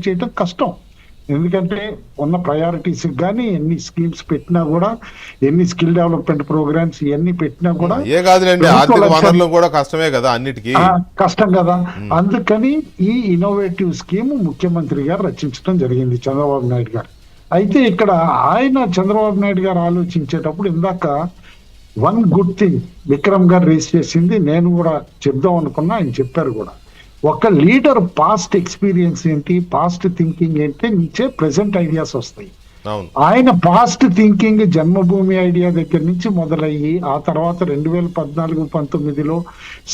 చేయడం కష్టం. ఎందుకంటే ఉన్న ప్రయారిటీస్ కానీ ఎన్ని స్కీమ్స్ పెట్టినా కూడా, ఎన్ని స్కిల్ డెవలప్మెంట్ ప్రోగ్రామ్స్ ఇవన్నీ పెట్టినా కూడా ఏ కాదులేండి, ఆర్థిక వనరులు కూడా కష్టమే కదా అన్నిటికీ. కష్టం కదా. అందుకని ఈ ఇన్నోవేటివ్ స్కీమ్ ముఖ్యమంత్రి గారు రచించడం జరిగింది, చంద్రబాబు నాయుడు గారు. అయితే ఇక్కడ చంద్రబాబు నాయుడు గారు ఆలోచించేటప్పుడు ఇందాక వన్ గుడ్ థింగ్ విక్రమ్ గారు రేస్ చేసింది, నేను కూడా చెప్దాం అనుకున్నా, ఆయన చెప్పారు కూడా. ఒక లీడర్ పాస్ట్ ఎక్స్పీరియన్స్ ఏంటి, పాస్ట్ థింకింగ్ ఏంటి నుంచే ప్రెసెంట్ ఐడియాస్ వస్తాయి. ఆయన పాస్ట్ థింకింగ్ జన్మభూమి ఐడియా దగ్గర నుంచి మొదలయ్యి, ఆ తర్వాత 2014-19లో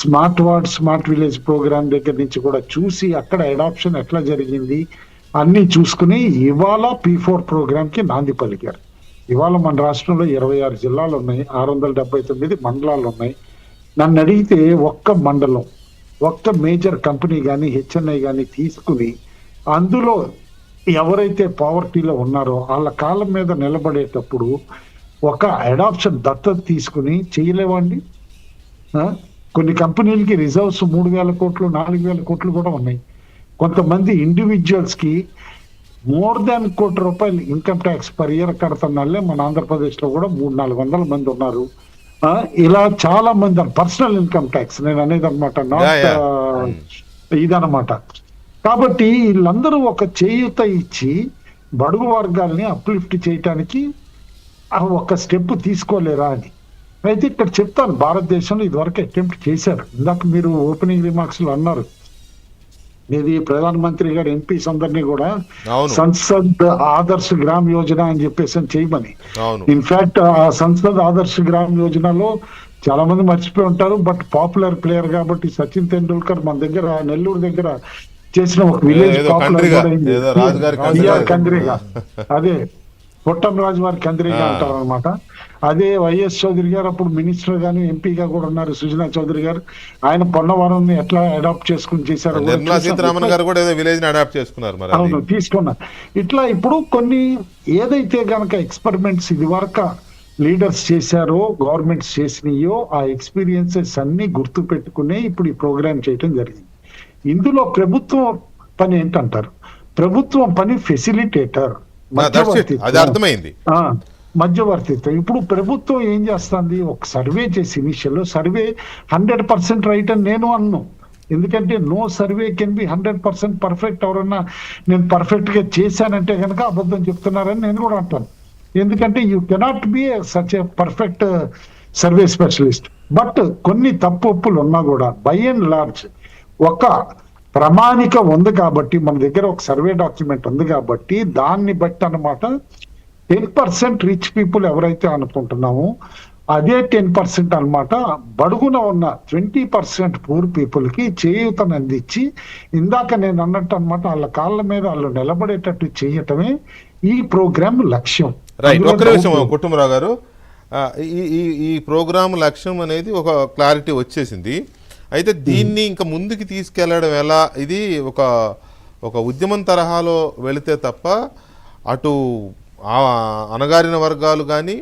smart ward smart village programme దగ్గర నుంచి కూడా చూసి, అక్కడ అడాప్షన్ ఎట్లా జరిగింది అన్ని చూసుకుని ఇవాళ P4 ప్రోగ్రామ్ కి నాంది పలికారు. ఇవాళ మన రాష్ట్రంలో 26 జిల్లాలు ఉన్నాయి, 679 మండలాలు ఉన్నాయి. నన్ను అడిగితే ఒక్క మండలం, ఒక్క మేజర్ కంపెనీ కానీ హెచ్ఎన్ఐ కానీ తీసుకుని అందులో ఎవరైతే పావర్టీలో ఉన్నారో వాళ్ళ కాళ్ళ మీద నిలబడేటప్పుడు ఒక అడాప్షన్ దత్తత తీసుకుని చేయలేవండి. కొన్ని కంపెనీలకి రిజర్వ్స్ 3,000 కోట్లు 4,000 కోట్లు కూడా ఉన్నాయి. కొంతమంది ఇండివిజువల్స్ కి మోర్ దాన్ ₹1 కోటి ఇన్కమ్ ట్యాక్స్ పర్ ఇయర్ కడుతున్నాళ్ళే మన ఆంధ్రప్రదేశ్ లో కూడా 300-400 మంది ఉన్నారు. ఇలా చాలా మంది పర్సనల్ ఇన్కమ్ ట్యాక్స్ నేను అనేది అనమాట, నాట్ ఇదనమాట. కాబట్టి వీళ్ళందరూ ఒక చేయూత ఇచ్చి బడుగు వర్గాల్ని అప్లిఫ్ట్ చేయటానికి ఒక స్టెప్ తీసుకోలేరా అని. అయితే ఇక్కడ చెప్తాను, భారతదేశంలో ఇదివరకు అటెంప్ట్ చేశారు. ఇందాక మీరు ఓపెనింగ్ రిమార్క్స్ లో అన్నారు, ఇది ప్రధానమంత్రి గారు ఎంపీస్ అందరినీ కూడా సంసద్ ఆదర్శ్ గ్రామ్ యోజన అని చెప్పేసి చేయమని. ఇన్ఫాక్ట్ ఆ సంసద్ ఆదర్శ్ గ్రామ్ యోజనలో చాలా మంది మర్చిపోయి ఉంటారు, బట్ పాపులర్ ప్లేయర్ కాబట్టి సచిన్ తెండూల్కర్ మన దగ్గర నెల్లూరు దగ్గర చేసిన ఒక విలేజ్ పాపులర్ కంద్రిగా, అదే పొట్టం రాజు వారి కంద్రిగా అంటారు అనమాట. అదే వైఎస్ చౌదరి గారు అప్పుడు మినిస్టర్ గాని ఎంపీగా కూడా ఉన్నారు, సుజనా చౌదరి గారు. ఆయన పొన్నవరం ఎట్లా అడాప్ట్ చేసుకుని చేశారు, అవును తీసుకున్నారు. ఇట్లా ఇప్పుడు కొన్ని ఏదైతే గనక ఎక్స్పెరిమెంట్స్ ఇది వరకు లీడర్స్ చేశారో, గవర్నమెంట్స్ చేసినాయో, ఆ ఎక్స్పీరియన్సెస్ అన్ని గుర్తు పెట్టుకునే ఇప్పుడు ఈ ప్రోగ్రామ్ చేయటం జరిగింది. ఇందులో ప్రభుత్వం పని ఏంటంటారు, ప్రభుత్వం పని ఫెసిలిటేటర్, మధ్యవర్తిత్వం. ఇప్పుడు ప్రభుత్వం ఏం చేస్తుంది, ఒక సర్వే చేసి ఇనిషియల్ సర్వే 100% రైట్ అని నేను అన్ను. ఎందుకంటే no survey can be 100% perfect. ఎవరన్నా నేను పర్ఫెక్ట్ గా చేశానంటే కనుక అబద్ధం చెప్తున్నారని నేను కూడా అంటాను. ఎందుకంటే you cannot be such a perfect survey specialist. But కొన్ని తప్పు ఒప్పులు ఉన్నా కూడా బై అండ్ లార్జ్ ఒక ప్రామాణిక ఉంది కాబట్టి, మన దగ్గర ఒక సర్వే డాక్యుమెంట్ ఉంది కాబట్టి దాన్ని బట్టి అన్నమాట 10% రిచ్ పీపుల్ ఎవరైతే అనుకుంటున్నామో అదే 10% అనమాట బడుగున ఉన్న 20% పూర్ పీపుల్ కి చేయూతను అందించి, ఇందాక నేను అన్నట్టు అనమాట వాళ్ళ కాళ్ళ మీద వాళ్ళు నిలబడేటట్టు చేయటమే ఈ ప్రోగ్రామ్ లక్ష్యం. రైట్, ఒక్క నిమిషం కుటుంబరావు గారు, ఈ ప్రోగ్రామ్ లక్ష్యం అనేది ఒక క్లారిటీ వచ్చేసింది. అయితే దీన్ని ఇంకా ముందుకు తీసుకెళ్లడం ఎలా, ఇది ఒక ఉద్యమం తరహాలో వెళితే తప్ప అటు అణగారిన వర్గాలు కానీ